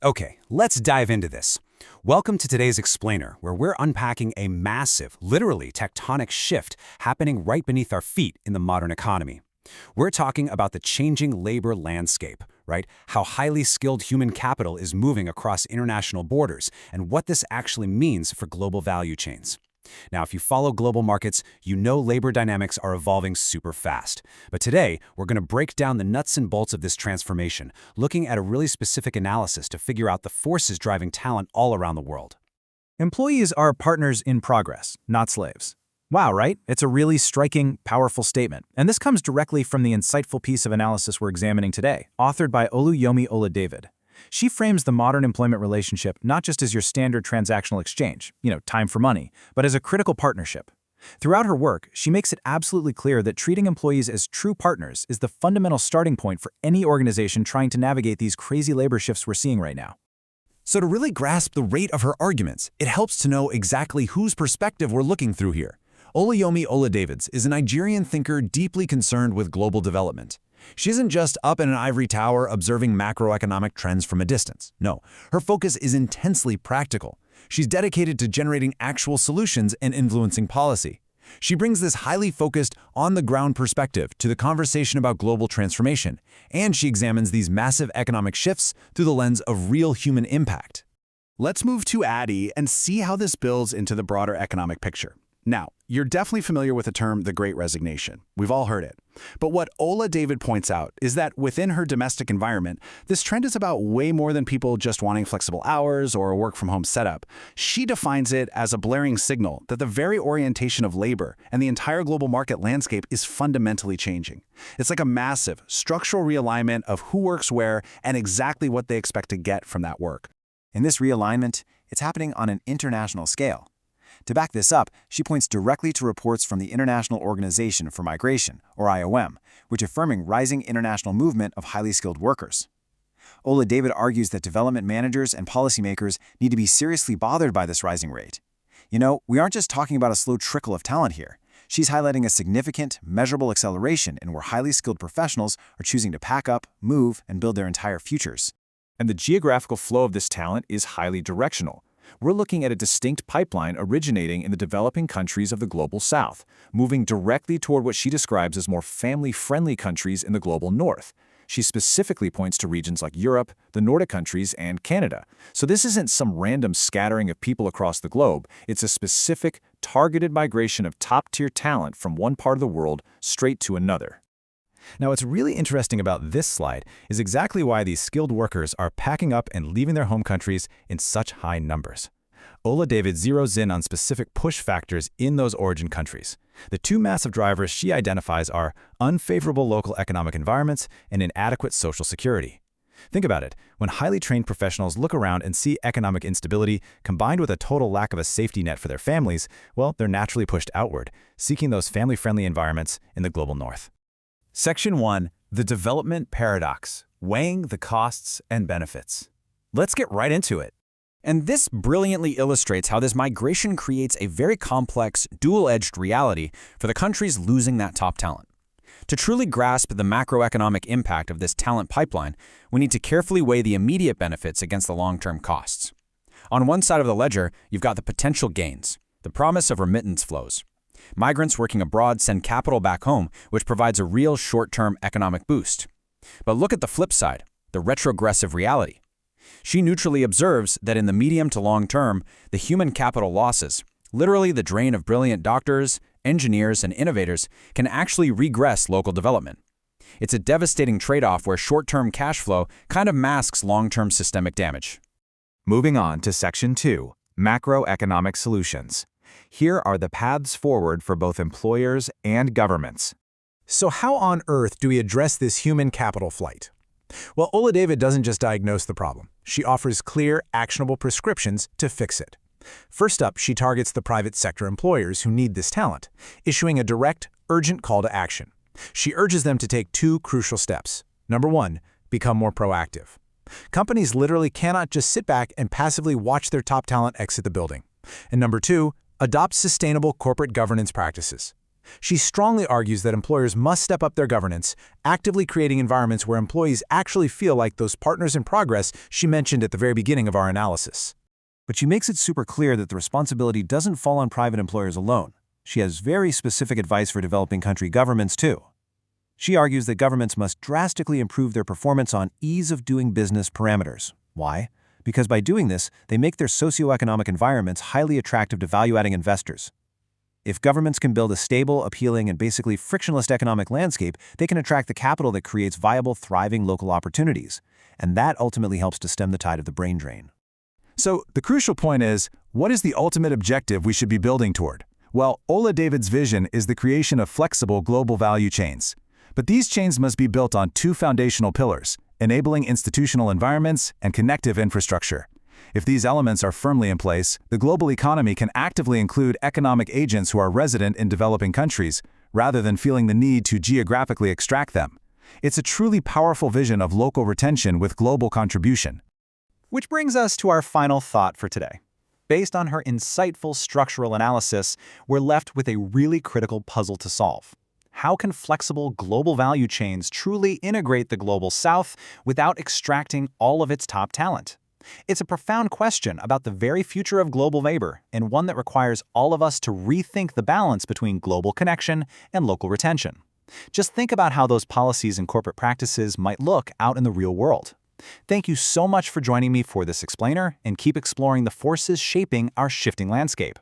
Okay, let's dive into this. Welcome to today's Explainer, where we're unpacking a massive, literally tectonic shift happening right beneath our feet in the modern economy. We're talking about the changing labor landscape, right? How highly skilled human capital is moving across international borders and what this actually means for global value chains. Now, if you follow global markets, you know labor dynamics are evolving super fast. But today, we're going to break down the nuts and bolts of this transformation, looking at a really specific analysis to figure out the forces driving talent all around the world. Employees are partners in progress, not slaves. Wow, right? It's a really striking, powerful statement. And this comes directly from the insightful piece of analysis we're examining today, authored by Oluyomi Oladavid. She frames the modern employment relationship not just as your standard transactional exchange, time for money, but as a critical partnership. Throughout her work, she makes it absolutely clear that treating employees as true partners is the fundamental starting point for any organization trying to navigate these crazy labor shifts we're seeing right now. So to really grasp the rate of her arguments, it helps to know exactly whose perspective we're looking through here. Oluyomi Oladavid is a Nigerian thinker deeply concerned with global development. She isn't just up in an ivory tower observing macroeconomic trends from a distance. No, her focus is intensely practical. She's dedicated to generating actual solutions and influencing policy. She brings this highly focused, on-the-ground perspective to the conversation about global transformation, and she examines these massive economic shifts through the lens of real human impact. Let's move to Addie and see how this builds into the broader economic picture. Now, you're definitely familiar with the term the Great Resignation. We've all heard it. But what Oladavid points out is that within her domestic environment, this trend is about way more than people just wanting flexible hours or a work-from-home setup. She defines it as a blaring signal that the very orientation of labor and the entire global market landscape is fundamentally changing. It's like a massive, structural realignment of who works where and exactly what they expect to get from that work. In this realignment, it's happening on an international scale. To back this up, she points directly to reports from the International Organization for Migration, or IOM, which affirming rising international movement of highly skilled workers. Oladavid argues that development managers and policymakers need to be seriously bothered by this rising rate. We aren't just talking about a slow trickle of talent here. She's highlighting a significant, measurable acceleration in where highly skilled professionals are choosing to pack up, move, and build their entire futures. And the geographical flow of this talent is highly directional. We're looking at a distinct pipeline originating in the developing countries of the Global South, moving directly toward what she describes as more family-friendly countries in the Global North. She specifically points to regions like Europe, the Nordic countries, and Canada. So this isn't some random scattering of people across the globe. It's a specific, targeted migration of top-tier talent from one part of the world straight to another. Now, what's really interesting about this slide is exactly why these skilled workers are packing up and leaving their home countries in such high numbers. Oladavid zeroes in on specific push factors in those origin countries. The two massive drivers she identifies are unfavorable local economic environments and inadequate social security. Think about it. When highly trained professionals look around and see economic instability combined with a total lack of a safety net for their families, well, they're naturally pushed outward, seeking those family-friendly environments in the global north. Section 1. The Development Paradox, Weighing the Costs and Benefits. Let's get right into it. And this brilliantly illustrates how this migration creates a very complex, dual-edged reality for the countries losing that top talent. To truly grasp the macroeconomic impact of this talent pipeline, we need to carefully weigh the immediate benefits against the long-term costs. On one side of the ledger, you've got the potential gains, the promise of remittance flows. Migrants working abroad send capital back home, which provides a real short-term economic boost. But look at the flip side, the retrogressive reality. She neutrally observes that in the medium to long term, the human capital losses, literally the drain of brilliant doctors, engineers, and innovators, can actually regress local development. It's a devastating trade-off where short-term cash flow kind of masks long-term systemic damage. Moving on to Section 2, Macroeconomic Solutions. Here are the paths forward for both employers and governments. So how on earth do we address this human capital flight? Well, Oladavid doesn't just diagnose the problem. She offers clear, actionable prescriptions to fix it. First up, she targets the private sector employers who need this talent, issuing a direct, urgent call to action. She urges them to take two crucial steps. Number 1, become more proactive. Companies literally cannot just sit back and passively watch their top talent exit the building. And number 2, adopt sustainable corporate governance practices. She strongly argues that employers must step up their governance, actively creating environments where employees actually feel like those partners in progress she mentioned at the very beginning of our analysis. But she makes it super clear that the responsibility doesn't fall on private employers alone. She has very specific advice for developing country governments, too. She argues that governments must drastically improve their performance on ease of doing business parameters. Why? Because by doing this, they make their socioeconomic environments highly attractive to value-adding investors. If governments can build a stable, appealing, and basically frictionless economic landscape, they can attract the capital that creates viable, thriving local opportunities. And that ultimately helps to stem the tide of the brain drain. So the crucial point is, what is the ultimate objective we should be building toward? Well, Ola David's vision is the creation of flexible global value chains. But these chains must be built on two foundational pillars: enabling institutional environments and connective infrastructure. If these elements are firmly in place, the global economy can actively include economic agents who are resident in developing countries, rather than feeling the need to geographically extract them. It's a truly powerful vision of local retention with global contribution. Which brings us to our final thought for today. Based on her insightful structural analysis, we're left with a really critical puzzle to solve. How can flexible global value chains truly integrate the global south without extracting all of its top talent? It's a profound question about the very future of global labor, and one that requires all of us to rethink the balance between global connection and local retention. Just think about how those policies and corporate practices might look out in the real world. Thank you so much for joining me for this explainer, and keep exploring the forces shaping our shifting landscape.